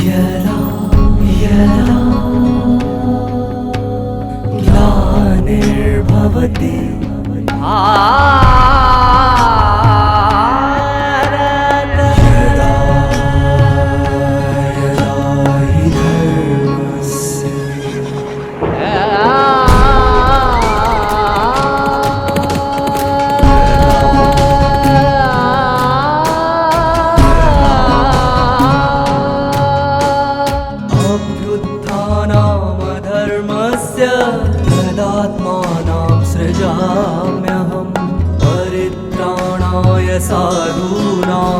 यदा यदा ग्लानिर्भवति भारत यदा यदा हि धर्मस्य अभ्युत्थानामधर्मस्य तदात्मानं सृजाम्यहं परित्राणाय साधूनां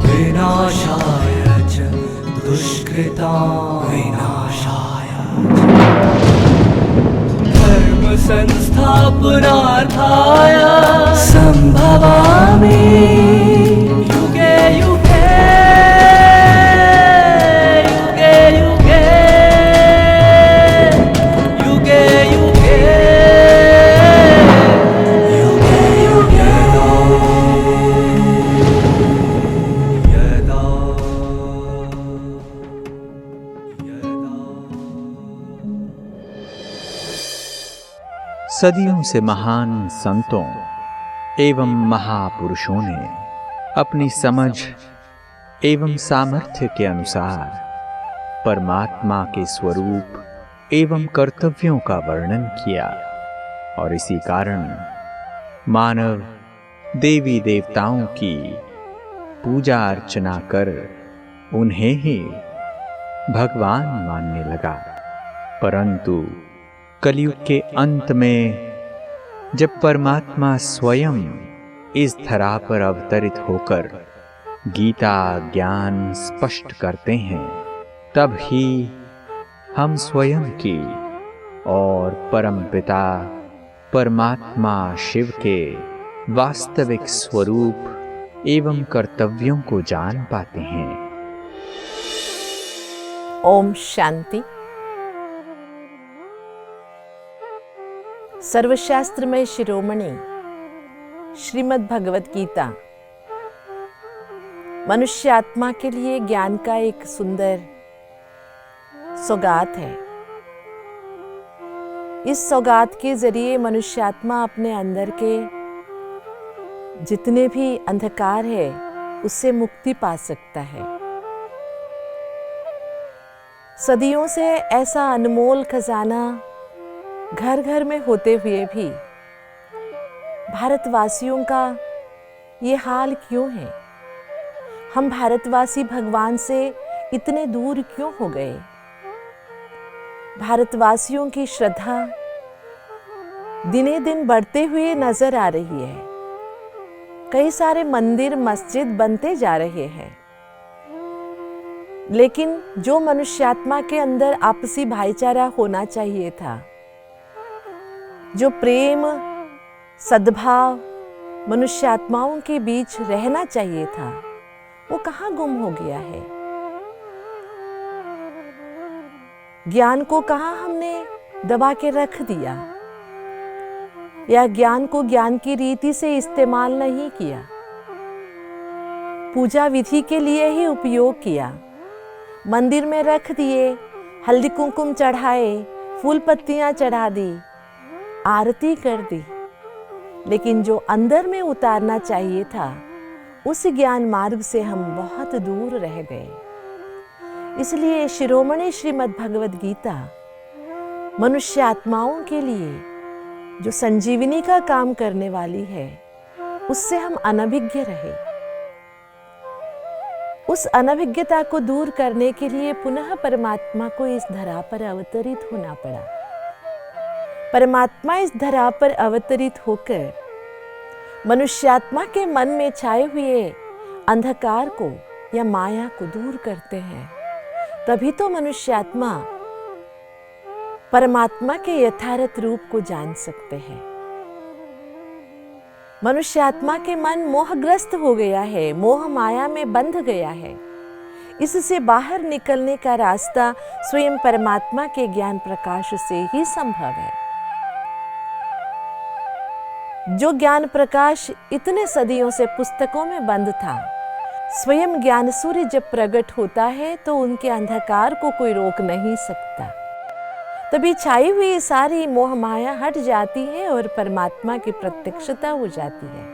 विनाशाय च दुष्कृतां विनाशाय धर्म संस्थापनार्थाय संभवामि युगे युगे सदियों से महान संतों एवं महापुरुषों ने अपनी समझ एवं सामर्थ्य के अनुसार परमात्मा के स्वरूप एवं कर्तव्यों का वर्णन किया और इसी कारण मानव देवी देवताओं की पूजा अर्चना कर उन्हें ही भगवान मानने लगा। परंतु कलयुग के अंत में जब परमात्मा स्वयं इस धरा पर अवतरित होकर गीता ज्ञान स्पष्ट करते हैं, तब ही हम स्वयं की और परमपिता परमात्मा शिव के वास्तविक स्वरूप एवं कर्तव्यों को जान पाते हैं। ओम शांति। सर्वशास्त्रमय शिरोमणि श्रीमद् भगवत गीता मनुष्य आत्मा के लिए ज्ञान का एक सुंदर सौगात है। इस सौगात के जरिए मनुष्य आत्मा अपने अंदर के जितने भी अंधकार है उससे मुक्ति पा सकता है। सदियों से ऐसा अनमोल खजाना घर घर में होते हुए भी भारतवासियों का ये हाल क्यों है? हम भारतवासी भगवान से इतने दूर क्यों हो गए? भारतवासियों की श्रद्धा दिने दिन बढ़ते हुए नजर आ रही है। कई सारे मंदिर मस्जिद बनते जा रहे हैं, लेकिन जो मनुष्यात्मा के अंदर आपसी भाईचारा होना चाहिए था, जो प्रेम सद्भाव मनुष्यात्माओं के बीच रहना चाहिए था, वो कहाँ गुम हो गया है? ज्ञान को कहाँ हमने दबा के रख दिया, या ज्ञान को ज्ञान की रीति से इस्तेमाल नहीं किया, पूजा विधि के लिए ही उपयोग किया, मंदिर में रख दिए, हल्दी कुमकुम चढ़ाए, फूल पत्तियां चढ़ा दी, आरती कर दी, लेकिन जो अंदर में उतारना चाहिए था उस ज्ञान मार्ग से हम बहुत दूर रह गए। इसलिए शिरोमणि श्रीमद् भगवद गीता मनुष्य आत्माओं के लिए जो संजीवनी का काम करने वाली है, उससे हम अनभिज्ञ रहे। उस अनभिज्ञता को दूर करने के लिए पुनः परमात्मा को इस धरा पर अवतरित होना पड़ा। परमात्मा इस धरा पर अवतरित होकर मनुष्यात्मा के मन में छाए हुए अंधकार को या माया को दूर करते हैं। तभी तो मनुष्यात्मा परमात्मा के यथार्थ रूप को जान सकते हैं। मनुष्यात्मा के मन मोहग्रस्त हो गया है, मोह माया में बंध गया है। इससे बाहर निकलने का रास्ता स्वयं परमात्मा के ज्ञान प्रकाश से ही संभव है। जो ज्ञान प्रकाश इतने सदियों से पुस्तकों में बंद था, स्वयं ज्ञान सूर्य जब प्रकट होता है तो उनके अंधकार को कोई रोक नहीं सकता। तभी छाई हुई सारी मोह माया हट जाती है और परमात्मा की प्रत्यक्षता हो जाती है।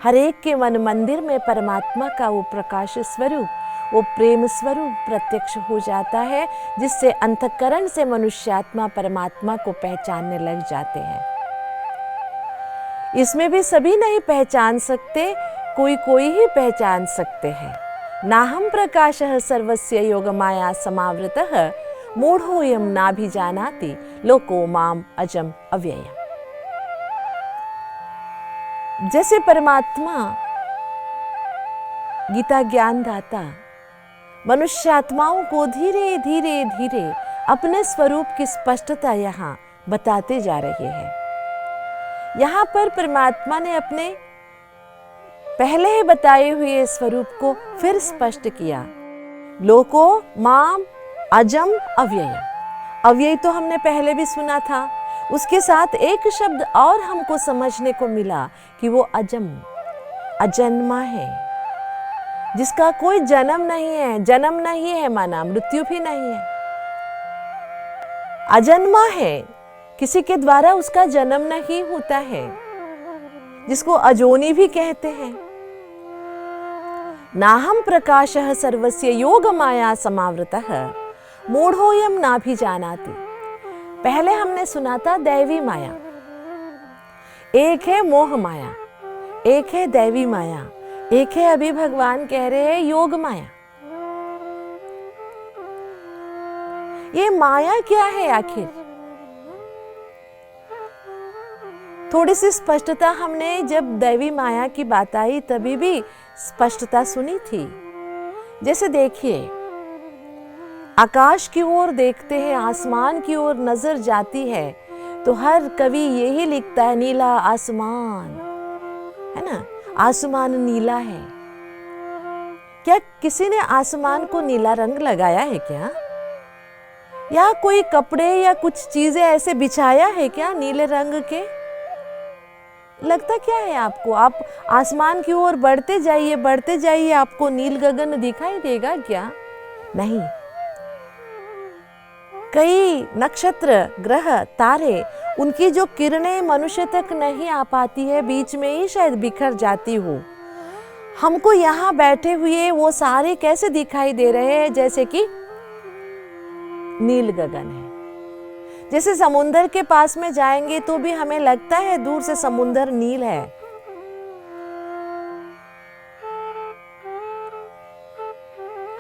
हर एक के मन मंदिर में परमात्मा का वो प्रकाश स्वरूप, वो प्रेम स्वरूप प्रत्यक्ष हो जाता है, जिससे अंतःकरण से मनुष्यात्मा परमात्मा को पहचानने लग जाते हैं। इसमें भी सभी नहीं पहचान सकते, कोई कोई ही पहचान सकते हैं। नाहं प्रकाशः सर्वस्य योगमाया समावृतः मूढ़ोऽयं नाभिजानाति लोको माम अजम अव्ययम्। जैसे परमात्मा गीता ज्ञान दाता मनुष्यात्माओं को धीरे धीरे धीरे अपने स्वरूप की स्पष्टता यहाँ बताते जा रहे हैं। यहाँ पर परमात्मा ने अपने पहले ही बताए हुए स्वरूप को फिर स्पष्ट किया। लोको माम अजम अव्यय। अव्यय तो हमने पहले भी सुना था, उसके साथ एक शब्द और हमको समझने को मिला कि वो अजम, अजन्मा है, जिसका कोई जन्म नहीं है। जन्म नहीं है माना मृत्यु भी नहीं है, अजन्मा है, किसी के द्वारा उसका जन्म नहीं होता है, जिसको अजोनी भी कहते हैं। नाहं प्रकाशः सर्वस्य योग माया समावृतः मूढ़ोऽयं नाभिजानाति। पहले हमने सुना था दैवी माया, एक है मोह माया, एक है दैवी माया, एक है अभी भगवान कह रहे हैं योग माया। ये माया क्या है आखिर? थोड़ी सी स्पष्टता हमने जब दैवी माया की बात आई तभी भी स्पष्टता सुनी थी। जैसे देखिए, आकाश की ओर देखते हैं, आसमान की ओर नजर जाती है तो हर कवि यही लिखता है नीला आसमान, है ना, आसमान नीला है। क्या किसी ने आसमान को नीला रंग लगाया है क्या? या कोई कपड़े या कुछ चीजें ऐसे बिछाया है क्या नीले रंग के? लगता क्या है आपको? आप आसमान की ओर बढ़ते जाइए, आपको नील गगन दिखाई देगा क्या? नहीं। कई नक्षत्र, ग्रह, तारे, उनकी जो किरणें मनुष्य तक नहीं आ पाती है, बीच में ही शायद बिखर जाती हो। हमको यहाँ बैठे हुए वो सारे कैसे दिखाई दे रहे हैं? जैसे कि नील गगन है। जैसे समुंदर के पास में जाएंगे तो भी हमें लगता है दूर से समुंदर नील है।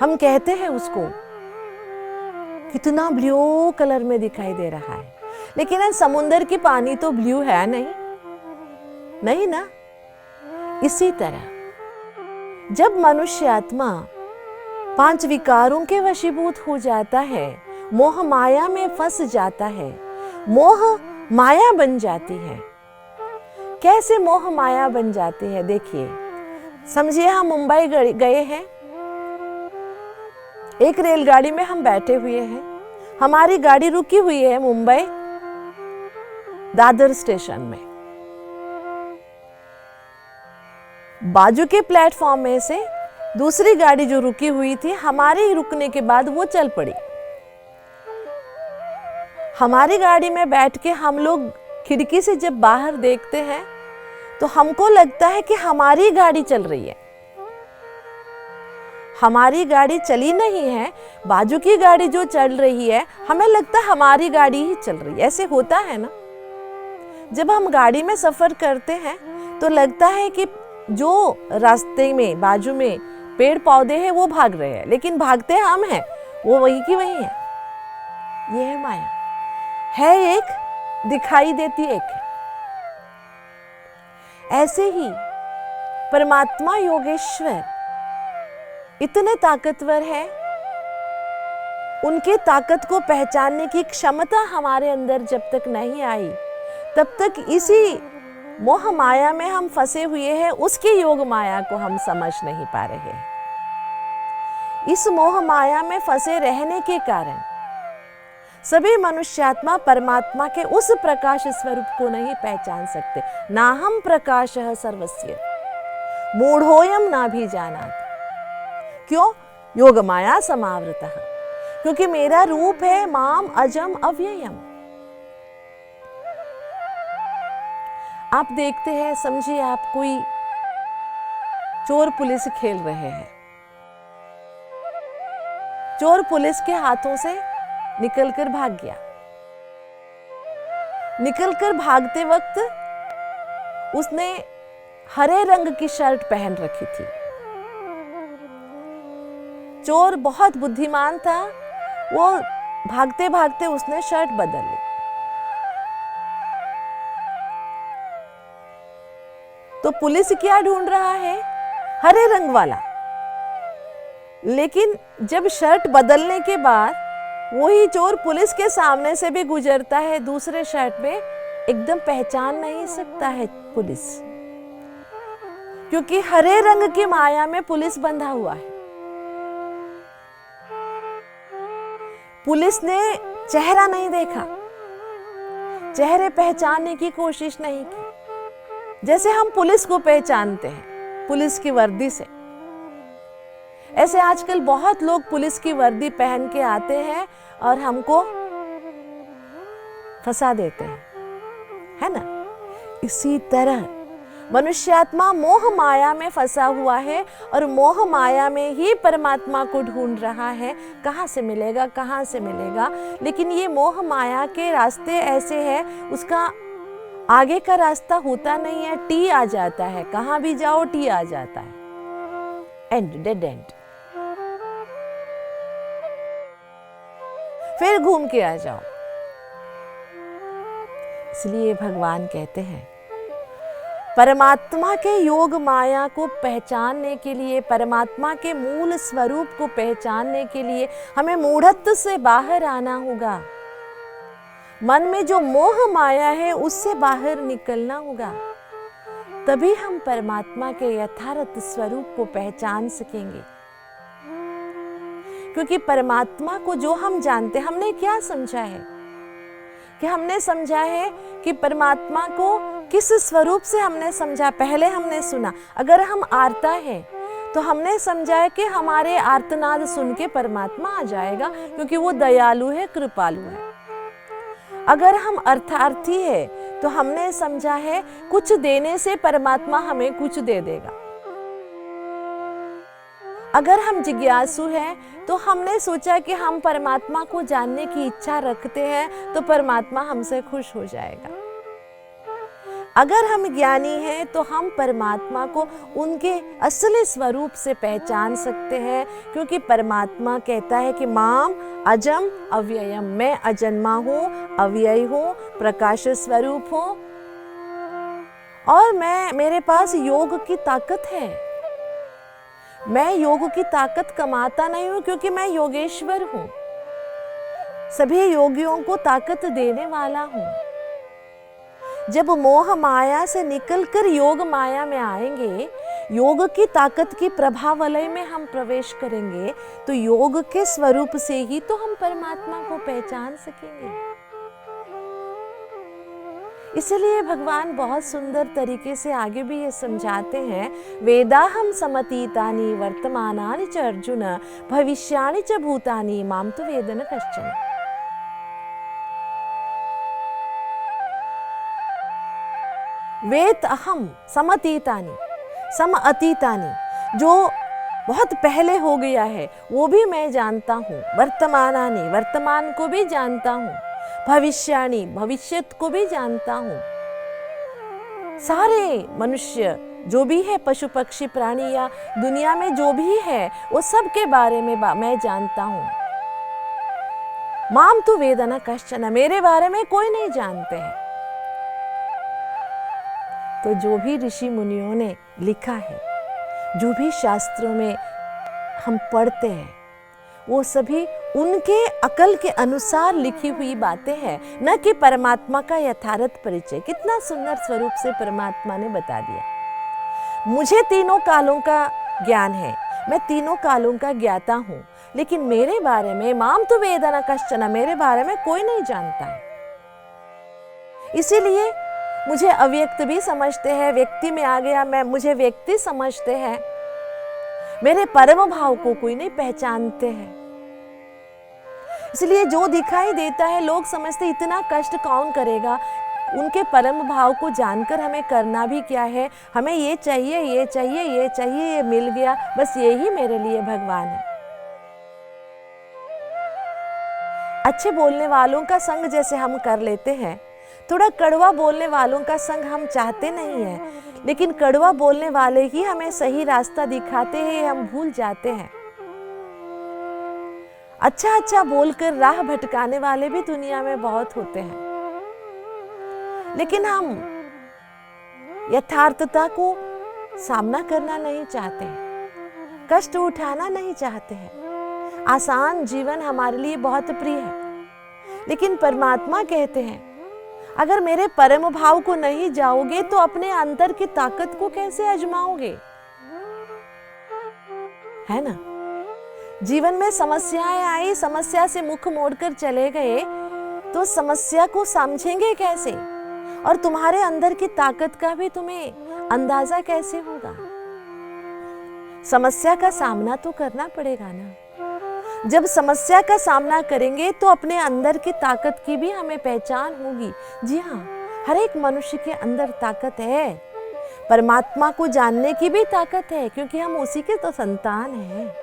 हम कहते हैं उसको कितना ब्लू कलर में दिखाई दे रहा है, लेकिन समुंदर की पानी तो ब्लू है नहीं ना। इसी तरह जब मनुष्य आत्मा 5 विकारों के वशीभूत हो जाता है, मोह माया में फंस जाता है, मोह माया बन जाती है। कैसे मोह माया बन जाती है? देखिए, समझिए हम मुंबई गए हैं, एक रेलगाड़ी में हम बैठे हुए हैं, हमारी गाड़ी रुकी हुई है मुंबई दादर स्टेशन में। बाजू के प्लेटफॉर्म में से दूसरी गाड़ी जो रुकी हुई थी, हमारे रुकने के बाद वो चल पड़ी। हमारी गाड़ी में बैठ के हम लोग खिड़की से जब बाहर देखते हैं तो हमको लगता है कि हमारी गाड़ी चल रही है। हमारी गाड़ी चली नहीं है, बाजू की गाड़ी जो चल रही है, हमें लगता है हमारी गाड़ी ही चल रही है। ऐसे होता है ना, जब हम गाड़ी में सफर करते हैं तो लगता है कि जो रास्ते में बाजू में पेड़ पौधे हैं वो भाग रहे हैं, लेकिन भागते हम हैं, वो वही की वही है। ये है माया, है एक, दिखाई देती एक है। ऐसे ही परमात्मा योगेश्वर इतने ताकतवर है, उनके ताकत को पहचानने की क्षमता हमारे अंदर जब तक नहीं आई, तब तक इसी मोह माया में हम फंसे हुए हैं, उसकी योग माया को हम समझ नहीं पा रहे हैं। इस मोह माया में फंसे रहने के कारण सभी मनुष्यात्मा परमात्मा के उस प्रकाश स्वरूप को नहीं पहचान सकते। नाहं प्रकाशः सर्वस्य मूढ़ोऽयं नाभिजानाति। क्यों? योग माया समावृतः, क्योंकि मेरा रूप है माम अजम अव्ययम। आप देखते हैं, समझिए आप कोई चोर पुलिस खेल रहे हैं, चोर पुलिस के हाथों से निकलकर भाग गया। निकलकर भागते वक्त उसने हरे रंग की शर्ट पहन रखी थी। चोर बहुत बुद्धिमान था, वो भागते भागते उसने शर्ट बदल ली। तो पुलिस क्या ढूंढ रहा है? हरे रंग वाला। लेकिन जब शर्ट बदलने के बाद वही चोर पुलिस के सामने से भी गुजरता है, दूसरे शर्ट में एकदम पहचान नहीं सकता है पुलिस, क्योंकि हरे रंग की माया में पुलिस बंधा हुआ है। पुलिस ने चेहरा नहीं देखा, चेहरे पहचानने की कोशिश नहीं की, जैसे हम पुलिस को पहचानते हैं पुलिस की वर्दी से। ऐसे आजकल बहुत लोग पुलिस की वर्दी पहन के आते हैं और हमको फंसा देते हैं, है ना? इसी तरह मनुष्यात्मा मोह माया में फंसा हुआ है और मोह माया में ही परमात्मा को ढूंढ रहा है। कहाँ से मिलेगा, कहाँ से मिलेगा? लेकिन ये मोह माया के रास्ते ऐसे हैं, उसका आगे का रास्ता होता नहीं है, टी आ जाता है। कहाँ भी जाओ टी आ जाता है, एंड, डेड एंड। फिर घूम के आ जाओ। इसलिए भगवान कहते हैं, परमात्मा के योग माया को पहचानने के लिए, परमात्मा के मूल स्वरूप को पहचानने के लिए हमें मूढ़त्व से बाहर आना होगा। मन में जो मोह माया है उससे बाहर निकलना होगा, तभी हम परमात्मा के यथार्थ स्वरूप को पहचान सकेंगे। क्योंकि परमात्मा को जो हम जानते, हमने क्या समझा है कि हमने समझा है कि परमात्मा को किस स्वरूप से हमने समझा। पहले हमने सुना, अगर हम आर्ता हैं तो हमने समझा है कि हमारे आर्तनाद सुन के परमात्मा आ जाएगा, क्योंकि वो दयालु है, कृपालु है। अगर हम अर्थार्थी है तो हमने समझा है कुछ देने से परमात्मा हमें कुछ दे देगा। अगर हम जिज्ञासु हैं तो हमने सोचा कि हम परमात्मा को जानने की इच्छा रखते हैं तो परमात्मा हमसे खुश हो जाएगा। अगर हम ज्ञानी हैं तो हम परमात्मा को उनके असली स्वरूप से पहचान सकते हैं, क्योंकि परमात्मा कहता है कि माम अजम अव्ययम, मैं अजन्मा हूँ, अव्यय हूँ, प्रकाश स्वरूप हूँ, और मेरे पास योग की ताकत है। मैं योग की ताकत कमाता नहीं हूँ, क्योंकि मैं योगेश्वर हूँ, सभी योगियों को ताकत देने वाला हूँ। जब मोह माया से निकलकर योग माया में आएंगे, योग की ताकत की प्रभावलय में हम प्रवेश करेंगे, तो योग के स्वरूप से ही तो हम परमात्मा को पहचान सकेंगे। इसलिए भगवान बहुत सुंदर तरीके से आगे भी ये समझाते हैं, वेदाहम समतीतानि वर्तमानानि च अर्जुन भविष्याणि च भूतानि माम तु वेद न कश्चन। वेद अहम समतीतानि, सम अतीतानि, जो बहुत पहले हो गया है वो भी मैं जानता हूँ, वर्तमानानि, वर्तमान को भी जानता हूँ, भविष्याणि, भविष्यत को भी जानता हूँ। सारे मनुष्य जो भी है, पशु पक्षी प्राणी या दुनिया में जो भी है, वो सब के बारे में मैं जानता हूँ। माम तु वेद न कश्चन, मेरे बारे में कोई नहीं जानते हैं। तो जो भी ऋषि मुनियों ने लिखा है, जो भी शास्त्रों में हम पढ़ते हैं, वो सभी उनके अकल के अनुसार लिखी हुई बातें हैं, न कि परमात्मा का यथार्थ परिचय। कितना सुंदर स्वरूप से परमात्मा ने बता दिया। मुझे तीनों कालों का ज्ञान है, मैं तीनों कालों का ज्ञाता हूँ, लेकिन मेरे बारे में माम तु वेद न कश्चन, मेरे बारे में कोई नहीं जानता है। इसीलिए मुझे अव्यक्त भी समझते हैं, व्यक्ति में आ गया, मुझे व्यक्ति समझते हैं। मेरे परम भाव को कोई नहीं पहचानते हैं। इसलिए जो दिखाई देता है लोग समझते इतना कष्ट कौन करेगा। उनके परम भाव को जानकर हमें करना भी क्या है, हमें ये चाहिए, ये चाहिए, ये चाहिए, ये मिल गया, बस यही मेरे लिए भगवान है। अच्छे बोलने वालों का संग जैसे हम कर लेते हैं, थोड़ा कड़वा बोलने वालों का संग हम चाहते नहीं है, लेकिन कड़वा बोलने वाले ही हमें सही रास्ता दिखाते हैं, हम भूल जाते हैं। अच्छा अच्छा बोलकर राह भटकाने वाले भी दुनिया में बहुत होते हैं, लेकिन हम यथार्थता को सामना करना नहीं चाहते हैं, कष्ट उठाना नहीं चाहते हैं। आसान जीवन हमारे लिए बहुत प्रिय है, लेकिन परमात्मा कहते हैं अगर मेरे परम भाव को नहीं जाओगे तो अपने अंतर की ताकत को कैसे आजमाओगे, है ना। जीवन में समस्याएं आई, समस्या से मुख मोड़कर चले गए तो समस्या को समझेंगे कैसे, और तुम्हारे अंदर की ताकत का भी तुम्हें अंदाजा कैसे होगा। समस्या का सामना तो करना पड़ेगा ना। जब समस्या का सामना करेंगे तो अपने अंदर की ताकत की भी हमें पहचान होगी। जी हाँ, हर एक मनुष्य के अंदर ताकत है, परमात्मा को जानने की भी ताकत है, क्योंकि हम उसी के तो संतान हैं।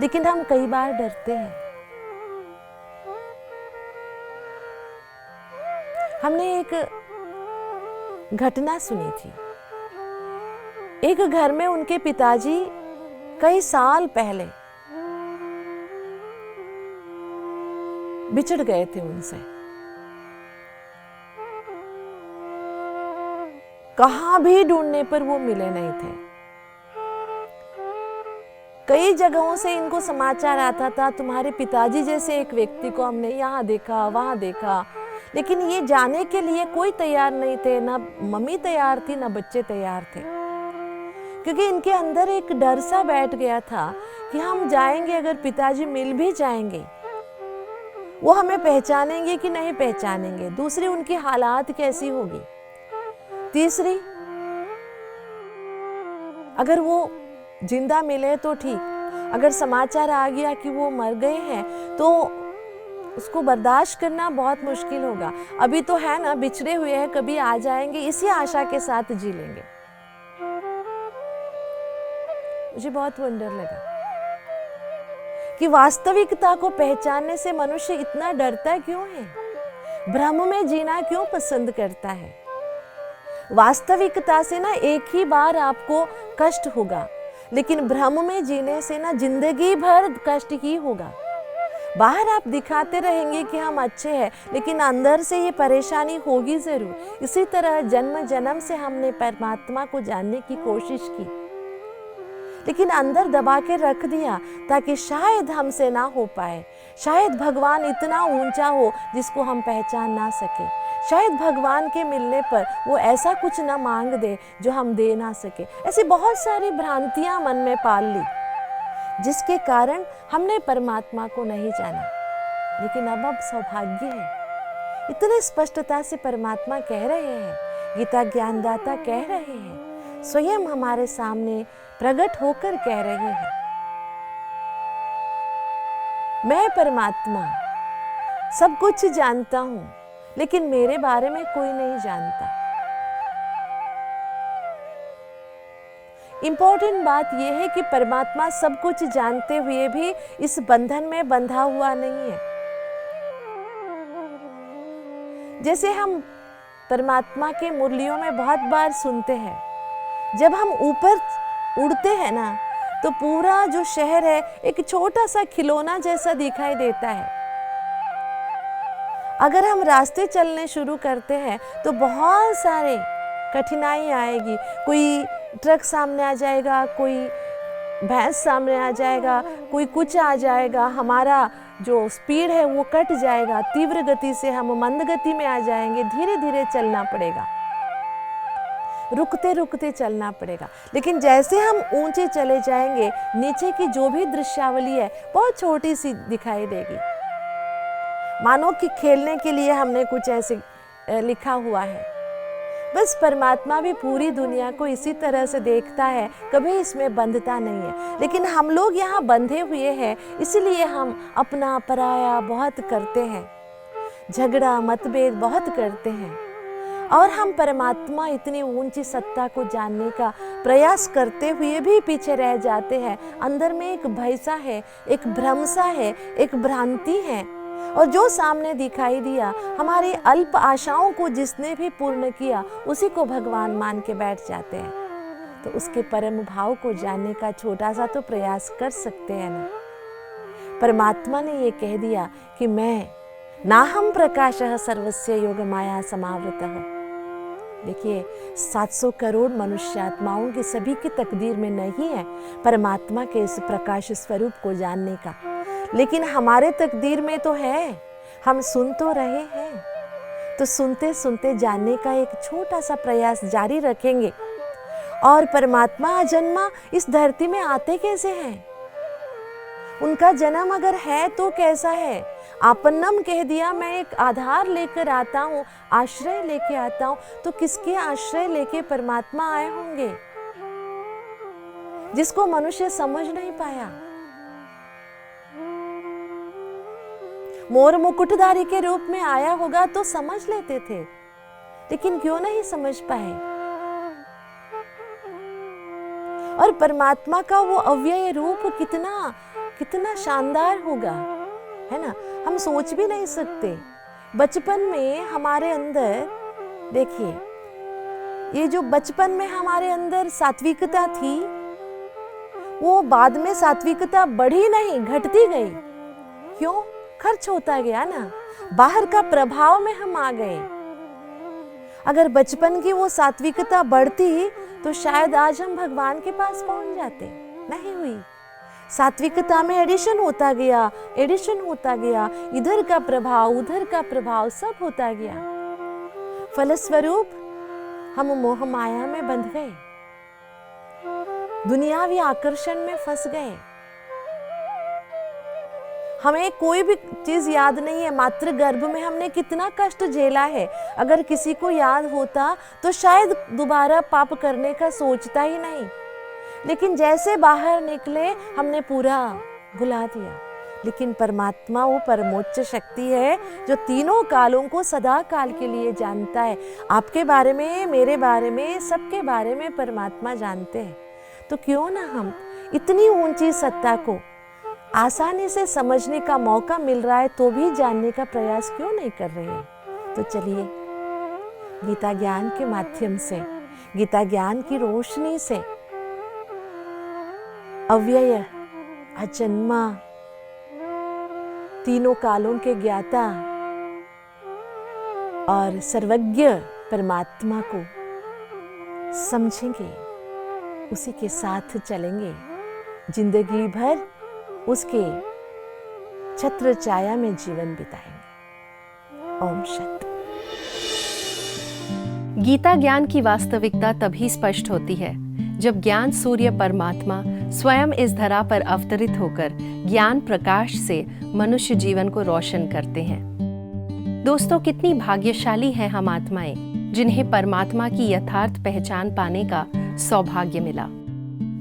लेकिन हम कई बार डरते हैं। हमने एक घटना सुनी थी। एक घर में उनके पिताजी कई साल पहले बिछड़ गए थे उनसे। कहां भी ढूंढने पर वो मिले नहीं थे। कई जगहों से इनको समाचार आता था, तुम्हारे पिताजी जैसे एक व्यक्ति को हमने यहाँ देखा, वहां देखा, लेकिन ये जाने के लिए कोई तैयार नहीं थे। ना मम्मी तैयार थी, ना बच्चे तैयार थे, क्योंकि इनके अंदर एक डर सा बैठ गया था कि हम जाएंगे, अगर पिताजी मिल भी जाएंगे वो हमें पहचानेंगे कि नहीं पहचानेंगे। दूसरी, उनकी हालात कैसी होगी। तीसरी, अगर वो जिंदा मिले तो ठीक, अगर समाचार आ गया कि वो मर गए हैं तो उसको बर्दाश्त करना बहुत मुश्किल होगा। अभी तो है ना, बिछड़े हुए हैं, कभी आ जाएंगे, इसी आशा के साथ जी लेंगे। मुझे बहुत वंडर लगा कि वास्तविकता को पहचानने से मनुष्य इतना डरता क्यों है, भ्रम में जीना क्यों पसंद करता है। वास्तविकता से ना एक ही बार आपको कष्ट होगा, लेकिन भ्रम में जीने से ना जिंदगी भर कष्ट ही होगा। बाहर आप दिखाते रहेंगे कि हम अच्छे हैं, लेकिन अंदर से ये परेशानी होगी जरूर। इसी तरह जन्म जन्म से हमने परमात्मा को जानने की कोशिश की, लेकिन अंदर दबा के रख दिया ताकि शायद हमसे ना हो पाए। शायद भगवान इतना ऊंचा हो जिसको हम पहचान ना सके। शायद भगवान के मिलने पर वो ऐसा कुछ ना मांग दे जो हम दे ना सके। ऐसी बहुत सारी भ्रांतियां मन में पाल ली, जिसके कारण हमने परमात्मा को नहीं जाना। लेकिन अब सौभाग्य है, इतने स्पष्टता से परमात्मा कह रहे हैं, गीता ज्ञानदाता कह रहे हैं, स्वयं हमारे सामने प्रकट होकर कह रहे हैं, मैं परमात्मा सब कुछ जानता हूं, लेकिन मेरे बारे में कोई नहीं जानता। इंपॉर्टेंट बात यह है कि परमात्मा सब कुछ जानते हुए भी इस बंधन में बंधा हुआ नहीं है। जैसे हम परमात्मा के मुरलियों में बहुत बार सुनते हैं, जब हम ऊपर उड़ते हैं ना तो पूरा जो शहर है एक छोटा सा खिलौना जैसा दिखाई देता है। अगर हम रास्ते चलने शुरू करते हैं तो बहुत सारे कठिनाई आएगी। कोई ट्रक सामने आ जाएगा, कोई भैंस सामने आ जाएगा, कोई कुछ आ जाएगा, हमारा जो स्पीड है वो कट जाएगा, तीव्र गति से हम मंद गति में आ जाएंगे, धीरे धीरे चलना पड़ेगा, रुकते रुकते चलना पड़ेगा। लेकिन जैसे हम ऊंचे चले जाएंगे, नीचे की जो भी दृश्यावली है बहुत छोटी सी दिखाई देगी। मानो कि खेलने के लिए हमने कुछ ऐसे लिखा हुआ है, बस परमात्मा भी पूरी दुनिया को इसी तरह से देखता है, कभी इसमें बंधता नहीं है। लेकिन हम लोग यहाँ बंधे हुए हैं, इसलिए हम अपना पराया बहुत करते हैं, झगड़ा मतभेद बहुत करते हैं, और हम परमात्मा इतनी ऊंची सत्ता को जानने का प्रयास करते हुए भी पीछे रह जाते हैं। अंदर में एक भय सा है, एक भ्रम सा है, एक भ्रांति है, और जो सामने दिखाई दिया, हमारी अल्प आशाओं को जिसने भी पूर्ण किया उसी को भगवान मान के बैठ जाते हैं। तो उसके परम भाव को जानने का छोटा सा तो प्रयास कर सकते हैं ना। परमात्मा ने ये कह दिया कि मैं नाहम प्रकाशः सर्वस्य योगमाया समावृतः। देखिए, 700 करोड़ मनुष्यात्माओं की सभी की तकदीर में नहीं है परमात्मा के इस प्रकाश स्वरूप को जानने का, लेकिन हमारे तकदीर में तो है। हम सुन तो रहे हैं, तो सुनते सुनते जानने का एक छोटा सा प्रयास जारी रखेंगे। और परमात्मा अजन्मा इस धरती में आते कैसे हैं? उनका जन्म अगर है तो कैसा है? आपन्नम कह दिया, मैं एक आधार लेकर आता हूँ, आश्रय लेके आता हूँ। तो किसके आश्रय लेके परमात्मा आए होंगे, जिसको मनुष्य समझ नहीं पाया? मोर मुकुटधारी के रूप में आया होगा तो समझ लेते थे, लेकिन क्यों नहीं समझ पाए? और परमात्मा का वो अव्यय रूप कितना कितना शानदार होगा, है ना? हम सोच भी नहीं सकते। बचपन में हमारे अंदर, देखिए, ये जो बचपन में हमारे अंदर सात्विकता थी, वो बाद में सात्विकता बढ़ी नहीं, घटती गई। क्यों? खर्च होता गया ना, बाहर का प्रभाव में हम आ गए। अगर बचपन की वो सात्विकता बढ़ती तो शायद आज हम भगवान के पास पहुंच जाते, नहीं हुई। सात्विकता में एडिशन होता गया, एडिशन होता गया, इधर का प्रभाव उधर का प्रभाव सब होता गया। फलस्वरूप हम मोह माया में बंध गए, दुनियावी आकर्षण में फंस गए। हमें कोई भी चीज याद नहीं है, मातृ गर्भ में हमने कितना कष्ट झेला है। अगर किसी को याद होता तो शायद दोबारा पाप करने का सोचता ही नहीं, लेकिन जैसे बाहर निकले हमने पूरा भुला दिया। लेकिन परमात्मा वो परमोच्च शक्ति है जो तीनों कालों को सदा काल के लिए जानता है। आपके बारे में, मेरे बारे में, सबके बारे में परमात्मा जानते हैं। तो क्यों ना हम इतनी ऊंची सत्ता को आसानी से समझने का मौका मिल रहा है तो भी जानने का प्रयास क्यों नहीं कर रहे हैं? तो चलिए, गीता ज्ञान के माध्यम से, गीता ज्ञान की रोशनी से अव्यय, अजन्मा, तीनों कालों के ज्ञाता और सर्वज्ञ परमात्मा को समझेंगे, उसी के साथ चलेंगे, जिंदगी भर उसके छत्र छाया में जीवन बिताएंगे। ओम शांति। गीता ज्ञान की वास्तविकता तभी स्पष्ट होती है जब ज्ञान सूर्य परमात्मा स्वयं इस धरा पर अवतरित होकर ज्ञान प्रकाश से मनुष्य जीवन को रोशन करते हैं। दोस्तों, कितनी भाग्यशाली हैं हम आत्माएं जिन्हें परमात्मा की यथार्थ पहचान पाने का सौभाग्य मिला।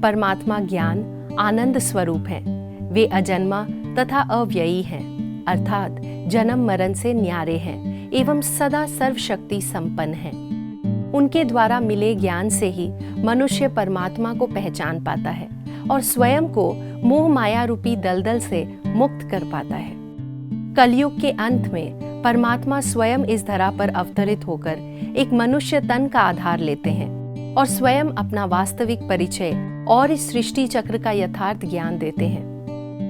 परमात्मा ज्ञान आनंद स्वरूप हैं। वे अजन्मा तथा अव्ययी हैं, अर्थात जन्म मरण से न्यारे हैं एवं सदा सर्वशक्ति संपन्न हैं। उनके द्वारा मिले ज्ञान से ही मनुष्य परमात्मा को पहचान पाता है और स्वयं को मोह माया रूपी दलदल से मुक्त कर पाता है। कलयुग के अंत में परमात्मा स्वयं इस धरा पर अवतरित होकर एक मनुष्य तन का आधार लेते हैं और स्वयं अपना वास्तविक परिचय और इस सृष्टि चक्र का यथार्थ ज्ञान देते हैं।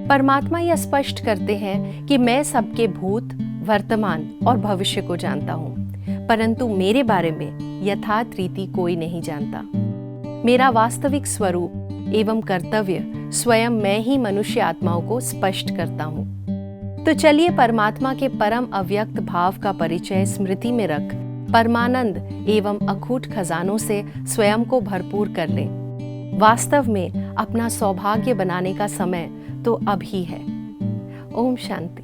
परमात्मा यह स्पष्ट करते हैं कि मैं सबके भूत, वर्तमान और भविष्य को जानता हूँ, परंतु मेरे बारे में यथार्थ रीति कोई नहीं जानता। मेरा वास्तविक स्वरूप एवं कर्तव्य स्वयं मैं ही मनुष्य आत्माओं को स्पष्ट करता हूँ। तो चलिए परमात्मा के परम अव्यक्त भाव का परिचय स्मृति में रख परमानंद एवं अखूट खजानों से स्वयं को भरपूर कर लें। वास्तव में अपना सौभाग्य बनाने का समय तो अभी है। ओम शांति।